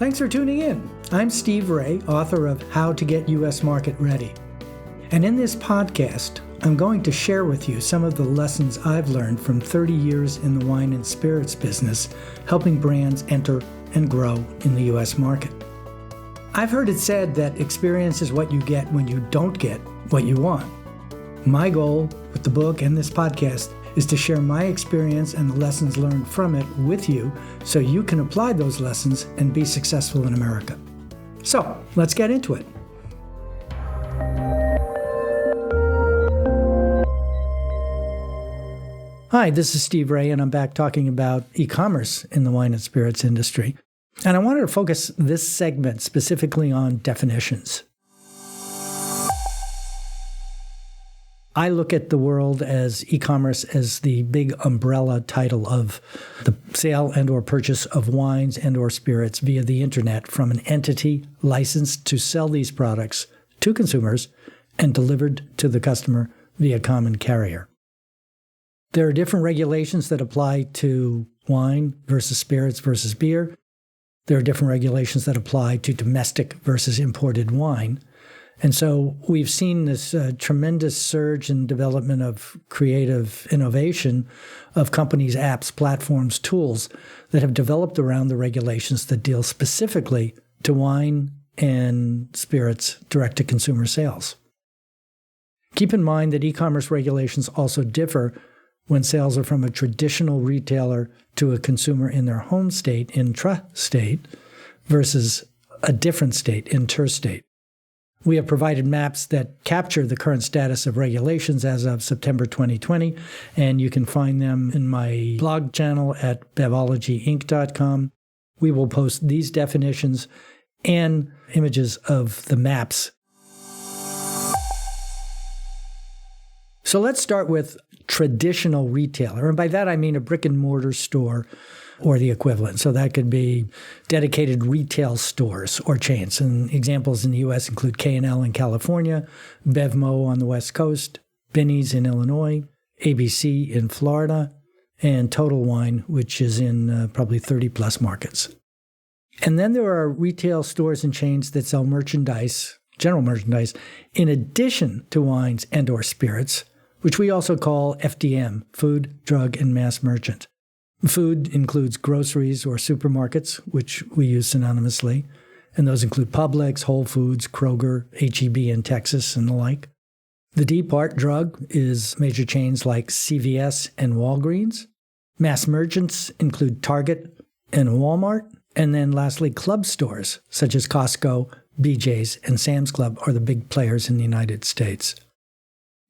Thanks for tuning in. I'm Steve Raye, author of How to Get U.S. Market Ready. And in this podcast, I'm going to share with you some of the lessons I've learned from 30 years in the wine and spirits business, helping brands enter and grow in the U.S. market. I've heard it said that experience is what you get when you don't get what you want. My goal with the book and this podcast is to share my experience and the lessons learned from it with you so you can apply those lessons and be successful in America. So, let's get into it. Hi, this is Steve Raye, and I'm back talking about e-commerce in the wine and spirits industry. And I wanted to focus this segment specifically on definitions. I look at the world as e-commerce as the big umbrella title of the sale and or purchase of wines and or spirits via the internet from an entity licensed to sell these products to consumers and delivered to the customer via common carrier. There are different regulations that apply to wine versus spirits versus beer. There are different regulations that apply to domestic versus imported wine. And so we've seen this tremendous surge in development of creative innovation of companies, apps, platforms, tools that have developed around the regulations that deal specifically to wine and spirits direct-to-consumer sales. Keep in mind that e-commerce regulations also differ when sales are from a traditional retailer to a consumer in their home state, intra-state, versus a different state, interstate. We have provided maps that capture the current status of regulations as of September 2020, and you can find them in my blog channel at bevologyinc.com. We will post these definitions and images of the maps. So let's start with traditional retailer, and by that I mean a brick and mortar store or the equivalent. So that could be dedicated retail stores or chains. And examples in the U.S. include K&L in California, BevMo on the West Coast, Binny's in Illinois, ABC in Florida, and Total Wine, which is in probably 30-plus markets. And then there are retail stores and chains that sell merchandise, general merchandise, in addition to wines and or spirits, which we also call FDM, food, drug, and mass merchant. Food includes groceries or supermarkets, which we use synonymously, and those include Publix, Whole Foods, Kroger, H-E-B in Texas, and the like. The D part, drug, is major chains like CVS and Walgreens. Mass merchants include Target and Walmart. And then lastly, club stores, such as Costco, BJ's, and Sam's Club are the big players in the United States.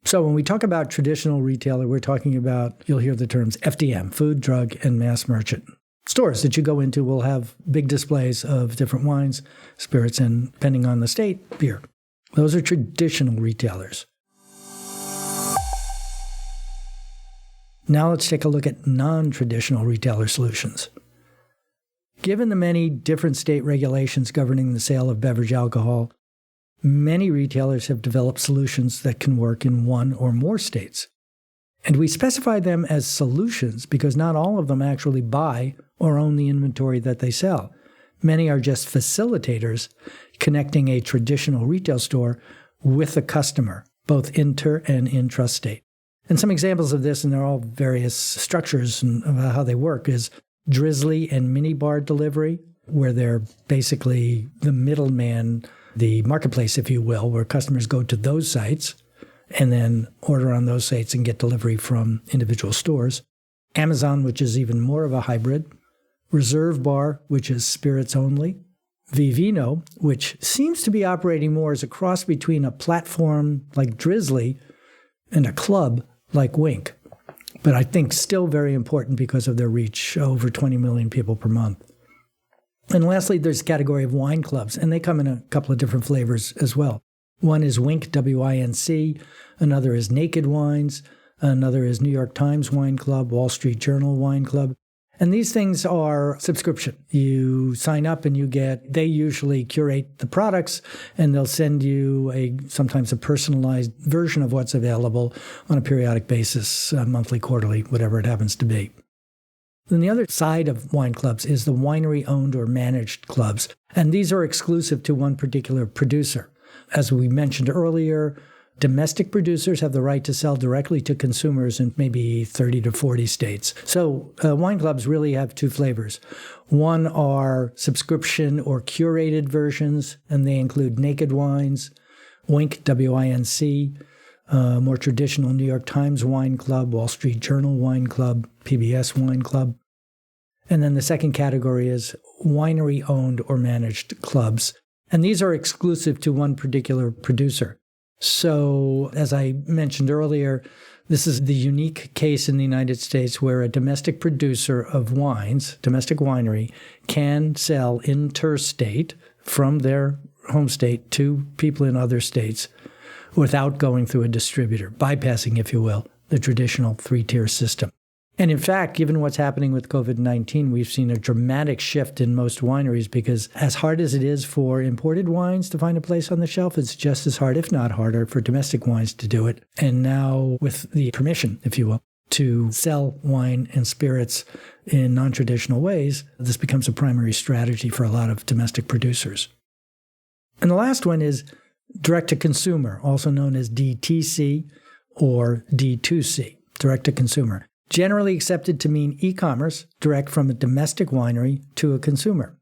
So when we talk about traditional retailer, we're talking about, you'll hear the terms FDM, food, drug, and mass merchant. Stores that you go into will have big displays of different wines, spirits, and depending on the state, beer. Those are traditional retailers. Now let's take a look at non-traditional retailer solutions. Given the many different state regulations governing the sale of beverage alcohol, many retailers have developed solutions that can work in one or more states. And we specify them as solutions because not all of them actually buy or own the inventory that they sell. Many are just facilitators connecting a traditional retail store with a customer, both inter and intrastate. And some examples of this, and they're all various structures and how they work, is Drizzly and minibar delivery, where they're basically the middleman, the marketplace, if you will, where customers go to those sites and then order on those sites and get delivery from individual stores. Amazon, which is even more of a hybrid. Reserve Bar, which is spirits only. Vivino, which seems to be operating more as a cross between a platform like Drizzly and a club like Wink. But I think still very important because of their reach, over 20 million people per month. And lastly, there's a category of wine clubs, and they come in a couple of different flavors as well. One is Wink, W-I-N-C. Another is Naked Wines. Another is New York Times Wine Club, Wall Street Journal Wine Club. And these things are subscription. You sign up and they usually curate the products, and they'll send you sometimes a personalized version of what's available on a periodic basis, monthly, quarterly, whatever it happens to be. Then the other side of wine clubs is the winery-owned or managed clubs, and these are exclusive to one particular producer. As we mentioned earlier, domestic producers have the right to sell directly to consumers in maybe 30 to 40 states. So wine clubs really have two flavors. One are subscription or curated versions, and they include Naked Wines, Winc, W-I-N-C, more traditional New York Times Wine Club, Wall Street Journal Wine Club, PBS Wine Club. And then the second category is winery-owned or managed clubs. And these are exclusive to one particular producer. So, as I mentioned earlier, this is the unique case in the United States where a domestic producer of wines, domestic winery, can sell interstate from their home state to people in other states without going through a distributor, bypassing, if you will, the traditional three-tier system. And in fact, given what's happening with COVID-19, we've seen a dramatic shift in most wineries because as hard as it is for imported wines to find a place on the shelf, it's just as hard, if not harder, for domestic wines to do it. And now with the permission, if you will, to sell wine and spirits in non-traditional ways, this becomes a primary strategy for a lot of domestic producers. And the last one is direct-to-consumer, also known as DTC or D2C, direct-to-consumer. Generally accepted to mean e-commerce, direct from a domestic winery to a consumer.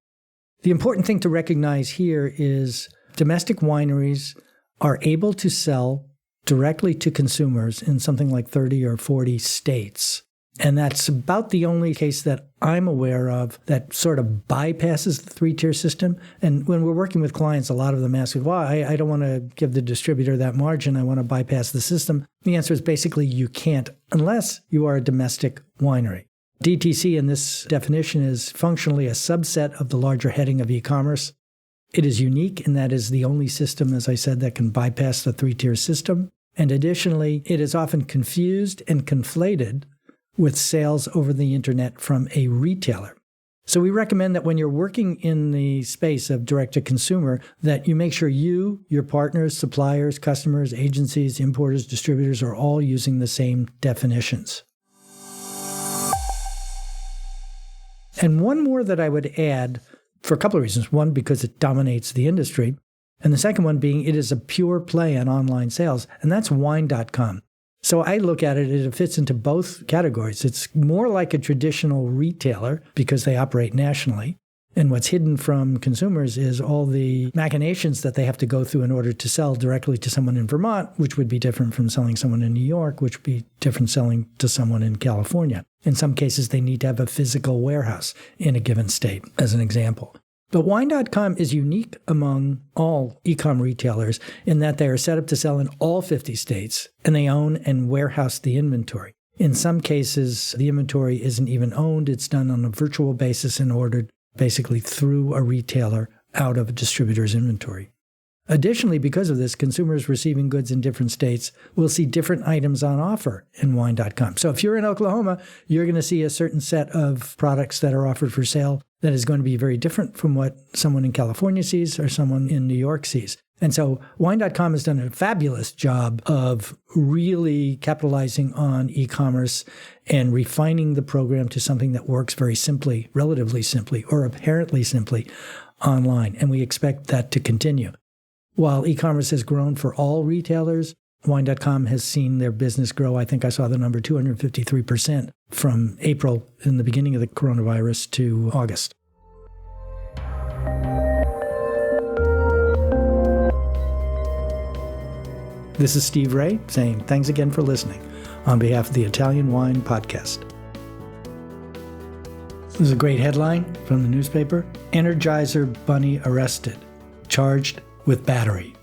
The important thing to recognize here is domestic wineries are able to sell directly to consumers in something like 30 or 40 states. And that's about the only case that I'm aware of that sort of bypasses the three-tier system. And when we're working with clients, a lot of them ask, well, I don't want to give the distributor that margin. I want to bypass the system. The answer is basically you can't unless you are a domestic winery. DTC in this definition is functionally a subset of the larger heading of e-commerce. It is unique and that is the only system, as I said, that can bypass the three-tier system. And additionally, it is often confused and conflated with sales over the internet from a retailer. So we recommend that when you're working in the space of direct-to-consumer, that you make sure you, your partners, suppliers, customers, agencies, importers, distributors are all using the same definitions. And one more that I would add for a couple of reasons. One, because it dominates the industry. And the second one being it is a pure play on online sales, and that's wine.com. So I look at it, it fits into both categories. It's more like a traditional retailer because they operate nationally. And what's hidden from consumers is all the machinations that they have to go through in order to sell directly to someone in Vermont, which would be different from selling someone in New York, which would be different selling to someone in California. In some cases, they need to have a physical warehouse in a given state, as an example. But wine.com is unique among all e-com retailers in that they are set up to sell in all 50 states, and they own and warehouse the inventory. In some cases, the inventory isn't even owned. It's done on a virtual basis and ordered basically through a retailer out of a distributor's inventory. Additionally, because of this, consumers receiving goods in different states will see different items on offer in wine.com. So if you're in Oklahoma, you're going to see a certain set of products that are offered for sale that is going to be very different from what someone in California sees or someone in New York sees. And so wine.com has done a fabulous job of really capitalizing on e-commerce and refining the program to something that works very simply, relatively simply, or apparently simply online. And we expect that to continue. While e-commerce has grown for all retailers, wine.com has seen their business grow. I think I saw the number 253% from April in the beginning of the coronavirus to August. This is Steve Raye saying thanks again for listening on behalf of the Italian Wine Podcast. This is a great headline from the newspaper. Energizer Bunny arrested, charged with battery.